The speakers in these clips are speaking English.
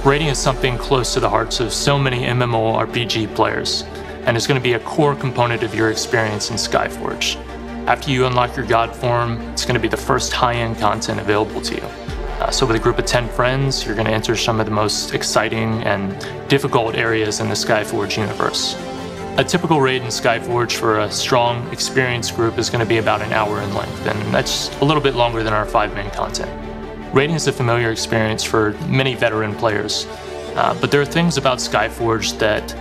Raiding is something close to the hearts of so many MMORPG players, and is going to be a core component of your experience in Skyforge. After you unlock your god form, it's going to be the first high-end content available to you. So with a group of 10 friends, you're going to enter some of the most exciting and difficult areas in the Skyforge universe. A typical raid in Skyforge for a strong, experienced group is going to be about an hour in length, and that's a little bit longer than our 5-main content. Raiding is a familiar experience for many veteran players, but there are things about Skyforge that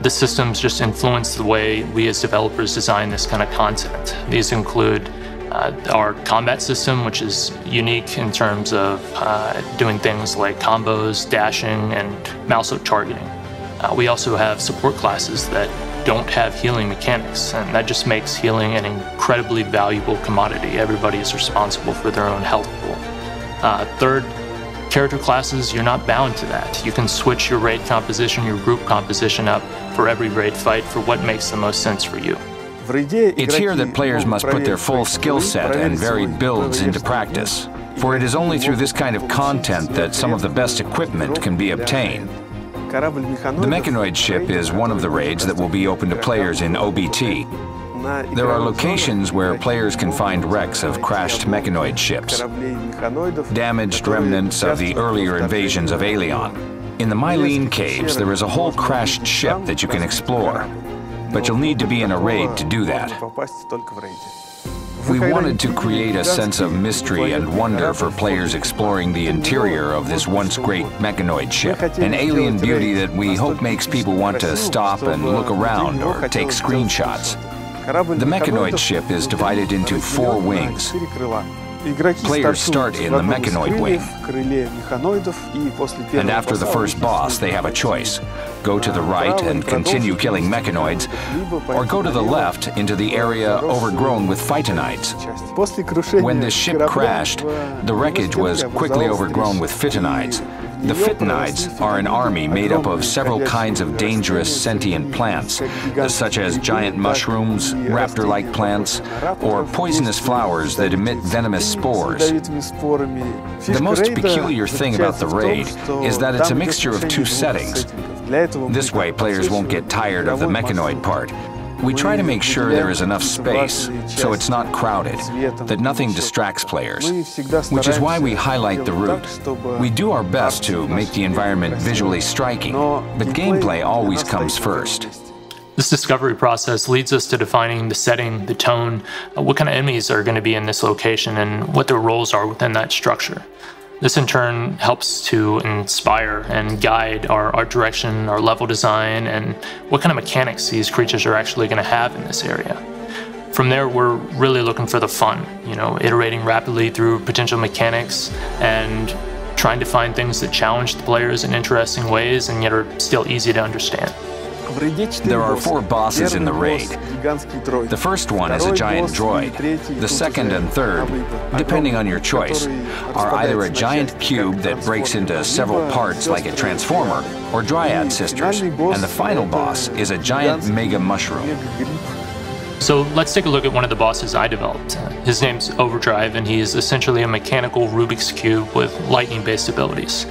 the systems just influence the way we as developers design this kind of content. These include our combat system, which is unique in terms of doing things like combos, dashing, and mouse-up targeting. We also have support classes that don't have healing mechanics, and that just makes healing an incredibly valuable commodity. Everybody is responsible for their own health pool. Third, character classes, you're not bound to that. You can switch your raid composition, your group composition up for every raid fight for what makes the most sense for you. It's here that players must put their full skill set and varied builds into practice, for it is only through this kind of content that some of the best equipment can be obtained. The Mechanoid ship is one of the raids that will be open to players in OBT. There are locations where players can find wrecks of crashed Mechanoid ships, damaged remnants of the earlier invasions of Aelion. In the Mylene caves, there is a whole crashed ship that you can explore, but you'll need to be in a raid to do that. We wanted to create a sense of mystery and wonder for players exploring the interior of this once great Mechanoid ship, an alien beauty that we hope makes people want to stop and look around or take screenshots. The Mechanoid ship is divided into 4 wings. Players start in the Mechanoid wing, and after the first boss, they have a choice. Go to the right and continue killing Mechanoids, or go to the left into the area overgrown with Phytonides. When this ship crashed, the wreckage was quickly overgrown with Phytonides. The Phytonides are an army made up of several kinds of dangerous sentient plants, such as giant mushrooms, raptor-like plants, or poisonous flowers that emit venomous spores. The most peculiar thing about the raid is that it's a mixture of 2 settings. This way, players won't get tired of the Mechanoid part. We try to make sure there is enough space, so it's not crowded, that nothing distracts players, which is why we highlight the route. We do our best to make the environment visually striking, but gameplay always comes first. This discovery process leads us to defining the setting, the tone, what kind of enemies are going to be in this location, and what their roles are within that structure. This in turn helps to inspire and guide our art direction, our level design, and what kind of mechanics these creatures are actually going to have in this area. From there, we're really looking for the fun, iterating rapidly through potential mechanics and trying to find things that challenge the players in interesting ways and yet are still easy to understand. There are 4 bosses in the raid. The first one is a giant droid. The second and third, depending on your choice, are either a giant cube that breaks into several parts like a transformer, or Dryad sisters. And the final boss is a giant mega mushroom. So let's take a look at one of the bosses I developed. His name's Overdrive, and he is essentially a mechanical Rubik's Cube with lightning-based abilities.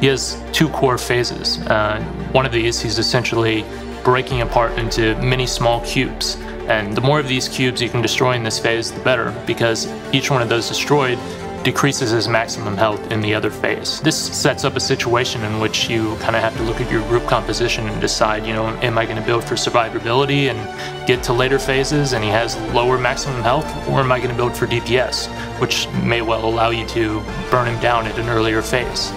He has 2 core phases. One of these, he's essentially breaking apart into many small cubes. And the more of these cubes you can destroy in this phase, the better, because each one of those destroyed decreases his maximum health in the other phase. This sets up a situation in which you kind of have to look at your group composition and decide, am I going to build for survivability and get to later phases and he has lower maximum health, or am I going to build for DPS, which may well allow you to burn him down at an earlier phase.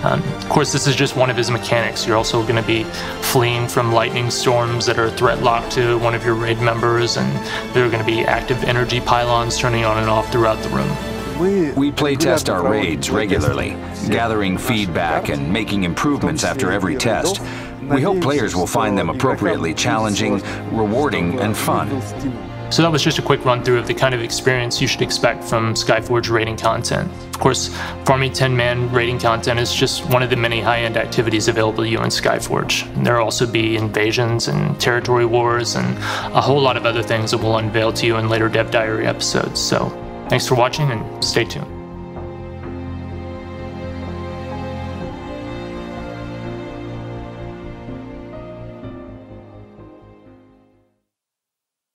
Of course, this is just one of his mechanics. You're also going to be fleeing from lightning storms that are threat locked to one of your raid members, and there are going to be active energy pylons turning on and off throughout the room. We playtest our raids regularly, gathering feedback and making improvements after every test. We hope players will find them appropriately challenging, rewarding, and fun. So that was just a quick run through of the kind of experience you should expect from Skyforge raiding content. Of course, farming 10-man raiding content is just one of the many high-end activities available to you in Skyforge. There will also be invasions and territory wars and a whole lot of other things that we'll unveil to you in later Dev Diary episodes. So thanks for watching and stay tuned.